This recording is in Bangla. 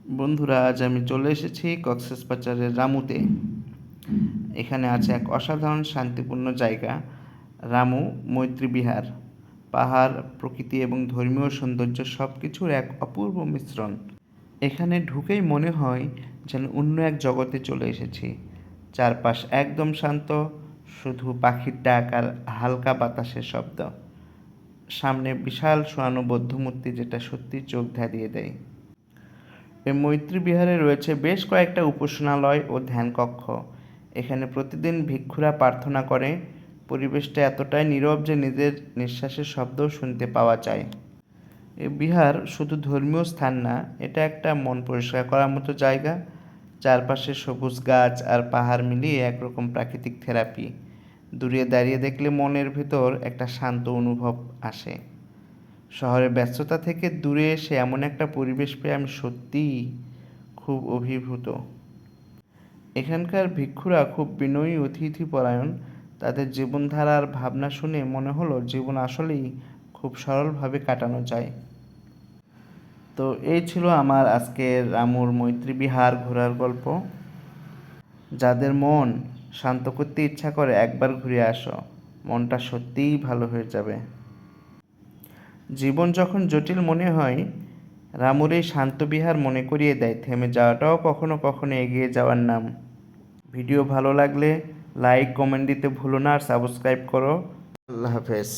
বন্ধুরা, আজ আমি চলে এসেছি কক্সবাজারের রামুতে। এখানে আছে এক অসাধারণ শান্তিপূর্ণ জায়গা, রামু মৈত্রী বিহার। পাহাড়, প্রকৃতি এবং ধর্মীয় সৌন্দর্য সব কিছুর এক অপূর্ব মিশ্রণ। এখানে ঢুকেই মনে হয় যেন অন্য এক জগতে চলে এসেছি। চারপাশ একদম শান্ত, শুধু পাখির ডাক আর হালকা বাতাসের শব্দ। সামনে বিশাল শোয়ানো বৌদ্ধ মূর্তি, যেটা সত্যি চোখ ধাঁধিয়ে দেয়। এই মৈত্রী বিহারে রয়েছে বেশ কয়েকটা উপাসনালয় ও ধ্যানকক্ষ। এখানে প্রতিদিন ভিক্ষুরা প্রার্থনা করে। পরিবেশটা এতটাই নীরব যে নিজের নিঃশ্বাসের শব্দও শুনতে পাওয়া যায়। এই বিহার শুধু ধর্মীয় স্থান না, এটা একটা মন পরিষ্কার করার মতো জায়গা। চারপাশে সবুজ গাছ আর পাহাড় মিলিয়ে একরকম প্রাকৃতিক থেরাপি। দূরে দাঁড়িয়ে দেখলে মনের ভেতর একটা শান্ত অনুভব আসে। শহরের ব্যস্ততা থেকে দূরে এসে এমন একটা পরিবেশ পেয়ে আমি সত্যিই খুব অভিভূত। এখানকার ভিক্ষুরা খুব বিনয়ী, অতিথিপরায়ণ। তাদের জীবনধারা আর ভাবনা শুনে মনে হলো জীবন আসলেই খুব সরলভাবে কাটানো যায়। তো এই ছিল আমার আজকের রামুর মৈত্রী বিহার ঘোরার গল্প। যাদের মন শান্ত করতে ইচ্ছা করে, একবার ঘুরে আসো, মনটা সত্যিই ভালো হয়ে যাবে। জীবন যখন জটিল মনে হয়, রামুর এই শান্ত বিহার মনে করিয়ে দেয় থেমে যাওয়াটাও কখনো কখনো এগিয়ে যাওয়ার নাম। ভিডিও ভালো লাগলে লাইক, কমেন্ট দিতে ভুলো না, আর সাবস্ক্রাইব করো। আল্লাহ হাফেজ।